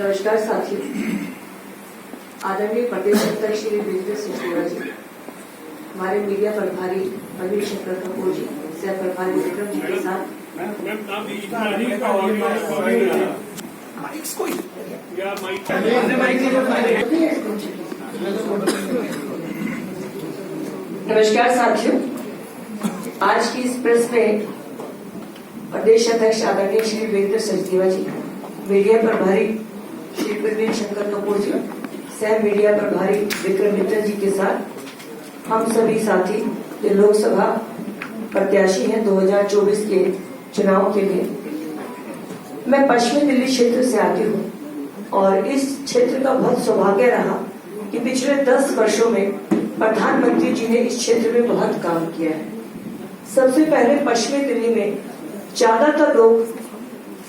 नमस्कार साथियों, आदरणीय प्रदेश अध्यक्ष श्री वीरेंद्र सिंह जी, हमारे मीडिया प्रभारी प्रवीण शंकर कपूर जी, सह प्रभारी विक्रम जी के साथ नमस्कार साथियों, आज की इस प्रेस में प्रदेश अध्यक्ष आदरणीय श्री वीरेंद्र सिंह जी, मीडिया प्रभारी श्री प्रवीण शंकर कपूर जी, सह मीडिया प्रभारी विक्रम जी के साथ हम सभी साथी जो लोकसभा प्रत्याशी हैं 2024 के चुनाव के लिए। मैं पश्चिमी दिल्ली क्षेत्र से आती हूँ और इस क्षेत्र का बहुत सौभाग्य रहा कि पिछले 10 वर्षों में प्रधानमंत्री जी ने इस क्षेत्र में बहुत काम किया है। सबसे पहले पश्चिमी दिल्ली में ज्यादातर लोग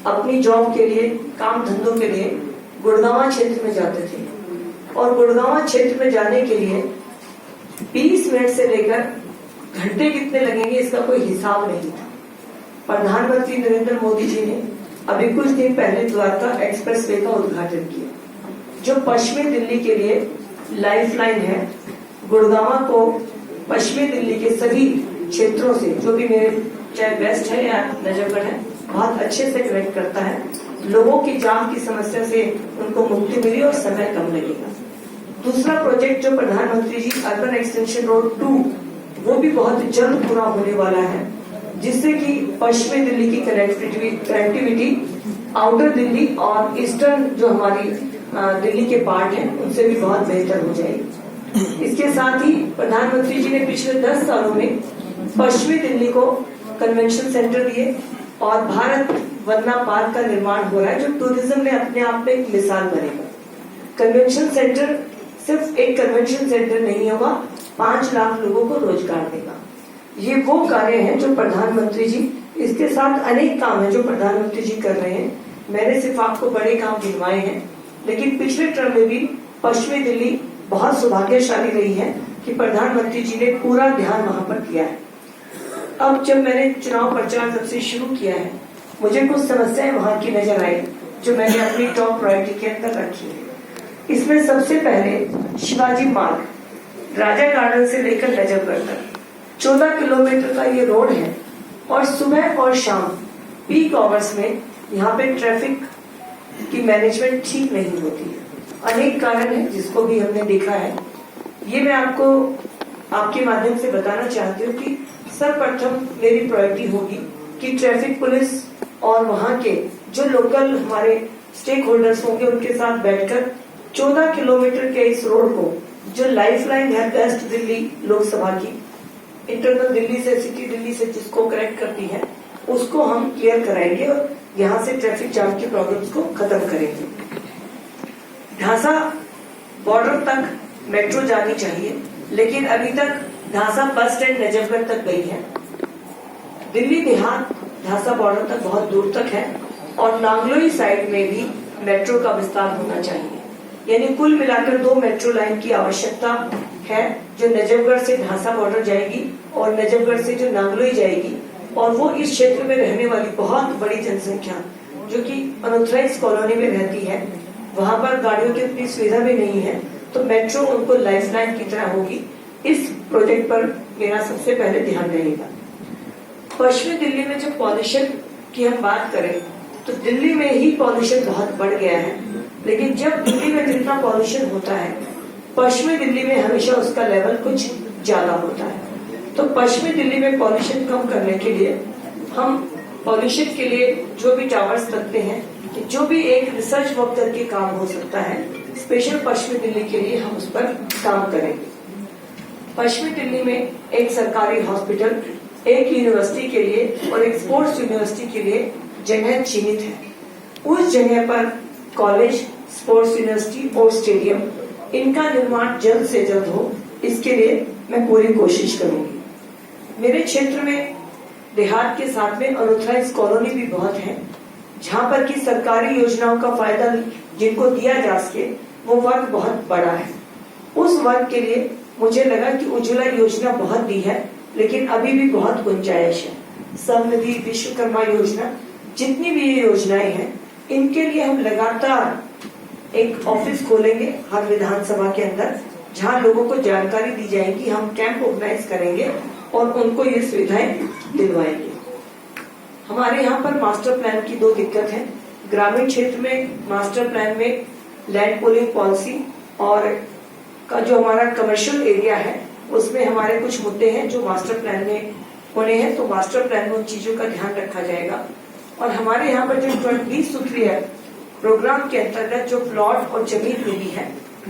अपनी जॉब के लिए, काम धंधों के लिए गुड़गांव क्षेत्र में जाते थे और गुड़गांव क्षेत्र में जाने के लिए 20 मिनट से लेकर घंटे कितने लगेंगे इसका कोई हिसाब नहीं था। प्रधानमंत्री नरेंद्र मोदी जी ने अभी कुछ दिन पहले द्वारका एक्सप्रेस वे का उद्घाटन किया, जो पश्चिमी दिल्ली के लिए लाइफलाइन है। गुड़गांव को पश्चिमी दिल्ली के सभी क्षेत्रों से, जो भी मेरे चाहे वेस्ट है या नजफगढ़ है, बहुत अच्छे से कनेक्ट करता है। लोगों की जाम की समस्या से उनको मुक्ति मिली और समय कम लगेगा। दूसरा प्रोजेक्ट जो प्रधानमंत्री जी अर्बन एक्सटेंशन रोड 2, वो भी बहुत जल्द पूरा होने वाला है, जिससे कि पश्चिमी दिल्ली की कनेक्टिविटी आउटर दिल्ली और ईस्टर्न जो हमारी दिल्ली के पार्ट हैं उनसे भी बहुत बेहतर हो जाएगी। इसके साथ ही प्रधानमंत्री जी ने पिछले 10 सालों में पश्चिमी दिल्ली को कन्वेंशन सेंटर दिए और भारत वंदना पार्क का निर्माण हो रहा है, जो टूरिज्म में अपने आप में एक मिसाल बनेगा। कन्वेंशन सेंटर सिर्फ एक कन्वेंशन सेंटर नहीं होगा, 5 लाख लोगों को रोजगार देगा। ये वो कार्य हैं जो प्रधानमंत्री जी, इसके साथ अनेक काम है जो प्रधानमंत्री जी कर रहे हैं। मैंने सिर्फ आपको बड़े काम गिनवाए हैं, लेकिन पिछले टर्म में भी पश्चिमी दिल्ली बहुत सौभाग्यशाली रही है कि प्रधानमंत्री जी ने पूरा ध्यान वहां पर दिया है। अब जब मैंने चुनाव प्रचार जब से शुरू किया है, मुझे कुछ समस्याएं वहां की नजर आई जो मैंने अपनी टॉप प्रायोरिटी के अंदर रखी है। इसमें सबसे पहले शिवाजी मार्ग, राजा गार्डन से लेकर नजफगढ़ तक 14 किलोमीटर का ये रोड है और सुबह और शाम पीक आवर्स में यहाँ पे ट्रैफिक की मैनेजमेंट ठीक नहीं होती है। अनेक कारण है जिसको भी हमने देखा है। ये मैं आपको आपके माध्यम से बताना चाहती हूँ कि सर्वप्रथम मेरी प्रायोरिटी होगी कि ट्रैफिक पुलिस और वहाँ के जो लोकल हमारे स्टेक होल्डर्स होंगे उनके साथ बैठकर 14 किलोमीटर के इस रोड को, जो लाइफलाइन है वेस्ट दिल्ली लोकसभा की, इंटरनल दिल्ली से, सिटी दिल्ली से जिसको कनेक्ट करती है, उसको हम क्लियर कराएंगे और यहाँ से ट्रैफिक जाम की प्रॉब्लम्स को खत्म करेंगे। ढांसा बॉर्डर तक मेट्रो जानी चाहिए, लेकिन अभी तक ढांसा बस स्टैंड नजफगढ़ तक गई है। दिल्ली देहात ढांसा बॉर्डर तक बहुत दूर तक है और नांगलोई साइड में भी मेट्रो का विस्तार होना चाहिए। यानी कुल मिलाकर 2 मेट्रो लाइन की आवश्यकता है, जो नजफगढ़ से ढांसा बॉर्डर जाएगी और नजफगढ़ से जो नांगलोई जाएगी। और वो इस क्षेत्र में रहने वाली बहुत बड़ी जनसंख्या जो कि अनऑथराइज्ड कॉलोनी में रहती है, वहां पर गाड़ियों की उतनी सुविधा भी नहीं है, तो मेट्रो उनको लाइफलाइन की तरह होगी। इस प्रोजेक्ट पर मेरा सबसे पहले ध्यान रहेगा। पश्चिमी दिल्ली में जब पॉल्यूशन की हम बात करें तो दिल्ली में ही पॉल्यूशन बहुत बढ़ गया है, लेकिन जब दिल्ली में जितना पॉल्यूशन होता है पश्चिमी दिल्ली में हमेशा उसका लेवल कुछ ज्यादा होता है। तो पश्चिमी दिल्ली में पॉल्यूशन कम करने के लिए हम पॉल्यूशन के लिए जो भी टावर्स लगते हैं, जो भी एक रिसर्च वर्क करके काम हो सकता है, स्पेशल पश्चिमी दिल्ली के लिए हम उस पर काम करेंगे। पश्चिमी दिल्ली में एक सरकारी हॉस्पिटल, एक यूनिवर्सिटी के लिए और एक स्पोर्ट्स यूनिवर्सिटी के लिए जगह चिन्हित है। उस जगह पर कॉलेज, स्पोर्ट्स यूनिवर्सिटी और स्टेडियम, इनका निर्माण जल्द से जल्द हो, इसके लिए मैं पूरी कोशिश करूंगी। मेरे क्षेत्र में देहात के साथ में अनऑथराइज्ड कॉलोनी भी बहुत है, जहाँ पर की सरकारी योजनाओं का फायदा जिनको दिया जा सके, वो वर्ग बहुत बड़ा है। उस वर्ग के लिए मुझे लगा कि उज्ज्वला योजना बहुत दी है, लेकिन अभी भी बहुत गुंजाइश है। समनिधि, विश्वकर्मा योजना, जितनी भी ये योजनाएं हैं, इनके लिए हम लगातार एक ऑफिस खोलेंगे हर विधानसभा के अंदर, जहां लोगों को जानकारी दी जाएगी। हम कैंप ऑर्गेनाइज करेंगे और उनको ये सुविधाएं दिलवाएंगे। हमारे यहाँ पर मास्टर प्लान की दो दिक्कत है। ग्रामीण क्षेत्र में मास्टर प्लान में लैंड पूलिंग पॉलिसी और का जो हमारा कमर्शियल एरिया है उसमें हमारे कुछ मुद्दे हैं जो मास्टर प्लान में होने हैं, तो मास्टर प्लान में उन चीजों का ध्यान रखा जाएगा। और हमारे यहाँ पर जो 20 सूत्रीय प्रोग्राम के अंतर्गत जो प्लॉट और जमीन मिली है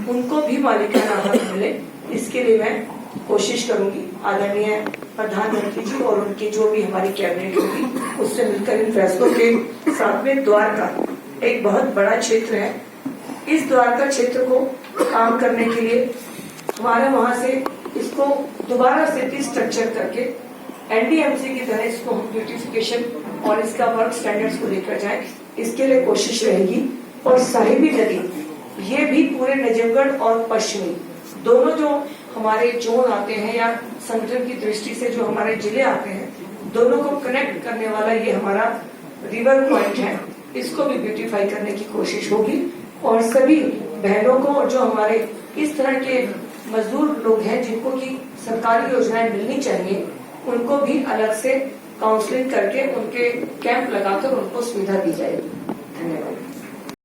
उनको भी मालिकाना हक मिले, इसके लिए मैं कोशिश करूंगी। आदरणीय प्रधानमंत्री जी और उनकी जो भी हमारी कैबिनेट होगी उससे मिलकर इन फैसलों के साथ में द्वारका एक बहुत बड़ा क्षेत्र है। इस द्वारका क्षेत्र को काम करने के लिए हमारे वहां से इसको दोबारा से स्ट्रक्चर करके एनडीएमसी की तरह इसको हम ब्यूटिफिकेशन और इसका वर्क स्टैंडर्ड्स को लेकर जाए, इसके लिए कोशिश रहेगी। और साहिबी नदी ये भी पूरे नजफगढ़ और पश्चिमी दोनों जो हमारे जोन आते हैं या संगठन की दृष्टि से जो हमारे जिले आते हैं, दोनों को कनेक्ट करने वाला ये हमारा रिवर पॉइंट है, इसको भी ब्यूटिफाई करने की कोशिश होगी। और सभी बहनों को और जो हमारे इस तरह के मजदूर लोग हैं जिनको की सरकारी योजनाएं मिलनी चाहिए, उनको भी अलग से काउंसलिंग करके उनके कैंप लगाकर उनको सुविधा दी जाएगी। धन्यवाद।